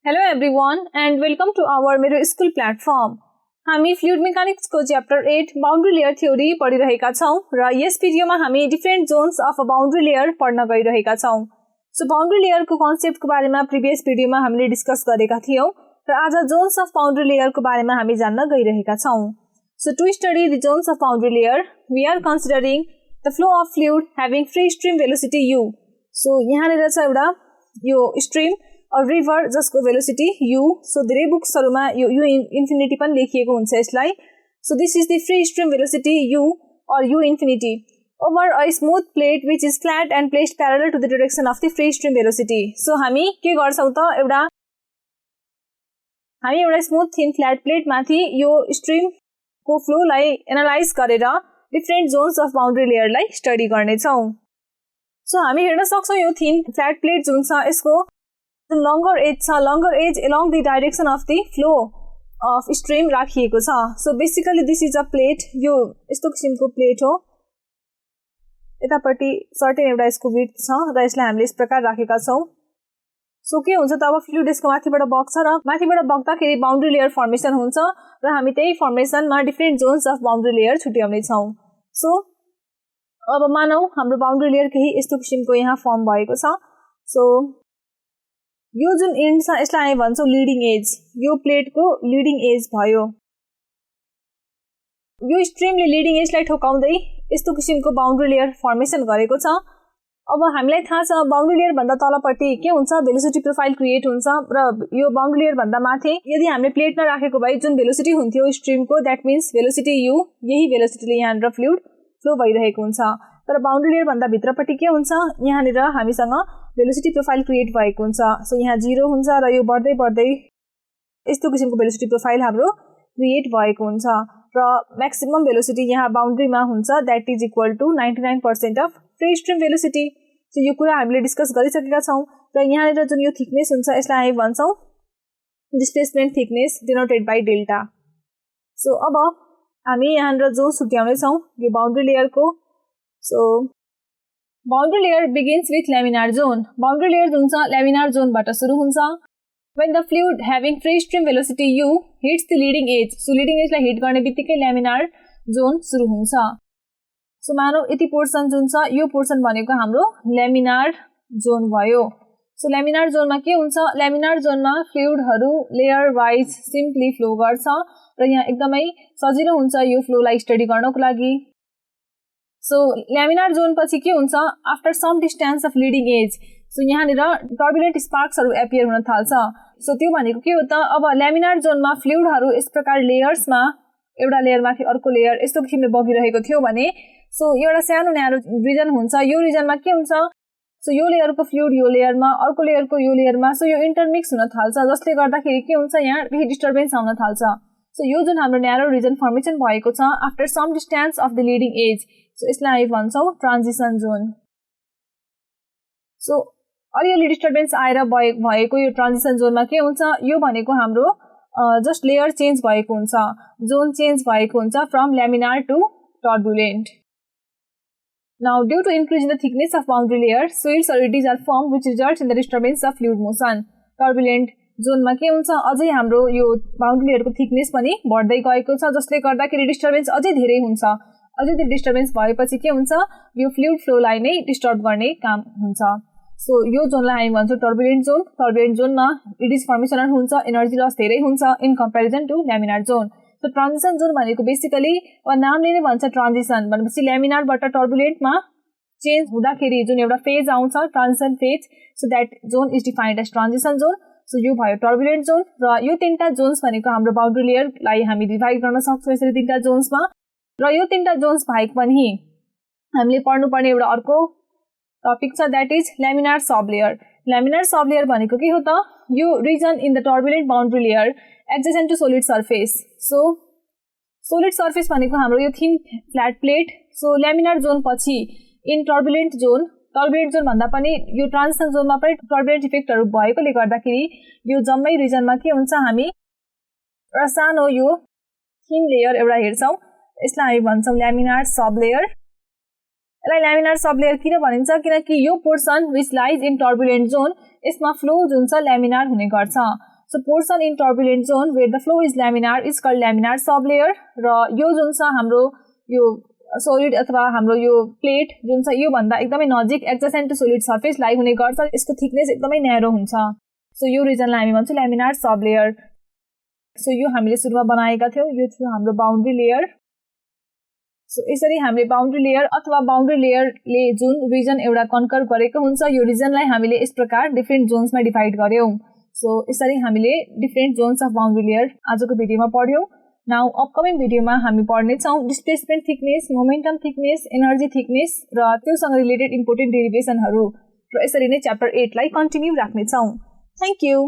Hello everyone and welcome to our मेरो school platform. हामी fluid mechanics को chapter 8 boundary layer theory पढिरहेका छौं र यस भिडियोमा हामी different zones of a boundary layer पढ्न गइरहेका छौं। सो बाउन्ड्री लेयर को कन्सेप्ट को बारेमा प्रिभियस भिडियोमा हामीले डिस्कस गरेका थियौं र आज जोन्स अफ बाउन्ड्री लेयर को बारेमा हामी जान्न गइरहेका छौं। So to study the zones of boundary layer we are considering the flow of fluid having free stream velocity u। So यहाँ ले छ एउटा यो स्ट्रिम और रिभर जसको भेलोसिटी u। सो धेरै बुक्सहरुमा यो u इन्फिनिटी पनि लेखिएको हुन्छ यसलाई। So this is the free stream velocity u or u infinity over a smooth plate which is flat and placed parallel to the direction of the free stream velocity। So हामी के गर्छौं त एउटा smooth thin flat plate माथि यो stream को flow लाई analyse गरेर different zones of boundary layer लाई स्टडी गर्ने छौं। सो हामी हेर्न सक्छौं यो थिन फ्ल्याट प्लेट जुन छ यसको longer edge along the direction of the flow of stream राखिएको छ। So basically this is a plate। यो यस्तो किसिमको प्लेट हो, यतापट्टि सर्टेन एउटा यसको विड्थ छ र यसलाई हामीले यस प्रकार राखेका छौं। सो के हुन्छ त अब फ्लुइड यसको माथिबाट बग्छ र माथिबाट बग्दाखेरि बाउन्ड्री लेयर फर्मेसन हुन्छ र हामी त्यही फर्मेसनमा different zones of boundary layer छुट्याउने छौं। सो अब मानौ हाम्रो बाउन्ड्री लेयर केही यस्तो किसिमको यहाँ फर्म भएको छ। सो यो जुन एन्ड छ यसलाई हामी भन्छौं लीडिङ एज। यो प्लेट को लीडिङ एज भयो। यो स्ट्रिमले लीडिङ एजलाई ठोकाउँदै यस्तो किसिमको बाउन्ड्री लेयर फर्मेसन गरेको छ। अब हामीलाई थाहा छ बाउन्ड्री लेयर भन्दा तलपट्टि के हुन्छ, भेलोसिटी प्रोफाइल क्रिएट हुन्छ र यो बाउन्ड्री लेयर भन्दा माथि यदि हामीले प्लेटमा राखेको भए जुन भेलोसिटी हुन्थ्यो स्ट्रिमको दैट मीन्स भेलोसिटी u, यही भेलोसिटीले यहाँनिर फ्लुइड फ्लो भइरहेको हुन्छ। तर बाउन्ड्री लेयर भन्दा भित्रपट्टि के हुन्छ, यहाँनिर हामीसँग भेलोसिटी प्रोफाइल क्रिएट भएको हुन्छ। सो यहाँ 0 हुन्छ र यो बढ्दै बढ्दै यस्तो किसिमको भेलोसिटी प्रोफाइल हाम्रो क्रिएट भएको हुन्छ र म्याक्सिमम भेलोसिटी यहाँ बाउन्ड्रीमा हुन्छ that is equal to 99% of free stream velocity. So यो कुरा हामीले डिस्कस गरिसकेका छौं र यहाँनिर जुन यो थिकनेस हुन्छ यसलाई हामी भन्छौं displacement thickness denoted by delta. So अब हामी यहाँनिर जो छुट्याउने छौं यो बाउन्ड्री लेयरको। So boundary layer begins with laminar zone। Boundary layer जुन छ laminar zone बाट सुरु हुन्छ। When the fluid having free stream velocity u hits the leading edge। So leading edge लाई हिट गर्ने बित्तिकै laminar zone सुरु हुन्छ। सो मानौ यति पोर्सन जुन छ यो पोर्सन भनेको हाम्रो laminar zone भयो। सो laminar zone मा के हुन्छ, laminar zone मा फ्लुइडहरु लेयर वाइज सिम्पली फ्लो गर्छ र यहाँ एकदमै सजिलो हुन्छ यो फ्लो लाई स्टडी गर्नको लागि। सो लैमिनार जोन पछि के हुन्छ, after some distance of leading edge so यहाँनिर टर्बुलेन्ट स्पार्क्सहरु एपियर हुन थाल्छ। सो त्यो भनेको के हो त, अब लैमिनार जोनमा फ्लुइडहरु यस प्रकार लेयर्समा एउटा लेयर माथि अर्को लेयर यस्तो किसिमले बगिरहेको थियो भने सो एउटा सानो न्यारो रिजन हुन्छ। यो रिजनमा के हुन्छ, सो यो लेयरको फ्लुइड यो लेयरमा, अर्को लेयरको यो लेयरमा, सो यो इंटरमिक्स हुन थाल्छ जसले गर्दाखेरि के हुन्छ यहाँ केही डिस्टर्बेन्स आउन थाल्छ। सो यो जुन हाम्रो न्यारो रिजन फर्मेसन भएको छ after some distance of the leading edge, so यसलाई हामी भन्छौं ट्रान्जिसन जोन। सो अलिअलि डिस्टर्बेन्स आएर भएको यो ट्रान्जिसन जोनमा के हुन्छ, यो भनेको हाम्रो जस्ट लेयर चेन्ज भएको हुन्छ, जोन चेन्ज भएको हुन्छ from laminar to turbulent. Now due to increase in the thickness of boundary layer swirls or eddies are formed which results in the disturbance of fluid motion. Turbulent जोनमा के हुन्छ, अझै हाम्रो यो बाउन्ड्री लेयरको थिकनेस पनि बढ्दै गएको छ जसले गर्दाखेरि डिस्टर्बेन्स अझै धेरै हुन्छ। अझै धेरै डिस्टर्बेन्स भएपछि के हुन्छ, यो फ्लुइड फ्लो लाई नै डिस्टर्ब गर्ने काम हुन्छ। सो यो जोनलाई हामी भन्छौं टर्बुलेन्ट जोन। टर्बुलेन्ट जोनमा एडिज फर्मेसन हुन्छ, एनर्जी लस धेरै हुन्छ in comparison to laminar zone. So transition zone भनेको बेसिकली नामले नै भन्छ ट्रान्जिसन भनेपछि लैमिनारबाट टर्बुलेन्टमा चेन्ज हुँदाखेरि जुन एउटा फेज आउँछ transition phase, so that zone is defined as transition zone. So यो भयो टर्बुलेन्ट जोन र यो तीनटा जोन्स भनेको हाम्रो बाउन्ड्री लेयरलाई हामी डिभाइड गर्न सक्छौं यसरी तीनटा जोन्समा। र यो तीनटा जोन्स बाहेक पनि हामीले पढ्नुपर्ने एउटा अर्को टपिक छ that is laminar sub layer. Laminar sub layer भनेको के हो त, यो region in the turbulent boundary layer adjacent to solid surface. So solid surface भनेको हाम्रो यो thin flat plate. So laminar zone पछि इन टर्बुलेन्ट जोन भन्दा पनि यो ट्रान्जिसन जोनमा पनि टर्बुलेन्ट इफेक्टहरु भएकोले गर्दाखेरि यो जम्मै रिजनमा के हुन्छ, हामी एउटा सानो यो थिन लेयर एउटा हेर्छौं, यसलाई हामी भन्छौं लैमिनार सब लेयर। यसलाई ल्यामिनार सबलेयर किन भनिन्छ किनकि यो portion which lies in turbulent zone यसमा फ्लो जुन छ ल्यामिनार हुने गर्छ so portion in turbulent zone where the flow is laminar is called laminar sublayer र यो जुन छ हाम्रो यो सोलिड अथवा हाम्रो यो प्लेट जुन छ यो भन्दा एकदमै नजिक एडजेसेन्ट टु सोलिड सर्फेस लाई हुने गर्छ यसको थिकनेस एकदमै न्यारो हुन्छ सो यो रिजनलाई हामी भन्छौँ ल्यामिनार सबलेयर सो यो हामीले सुरुमा बनाएका थियौं यो थियो हाम्रो बाउन्ड्री लेयर सो यसरी हामीले बाउन्ड्री लेयर अथवा बाउन्ड्री लेयरले जुन रिजन एउटा कन्कर गरेको हुन्छ यो रिजनलाई हामीले यस प्रकार डिफरेन्ट जोन्समा डिभाइड गर्यौं सो यसरी हामीले different zones of boundary layer आजको भिडियोमा पढ्यौं नाउ अपकमिङ भिडियोमा हामी पढ्ने छौं displacement thickness momentum thickness energy thickness र त्योसँग रिलेटेड इम्पोर्टेन्ट डेरिभेसनहरु र यसरी नै च्याप्टर 8 लाई कन्टिन्यू राख्ने छौं थ्यांक यू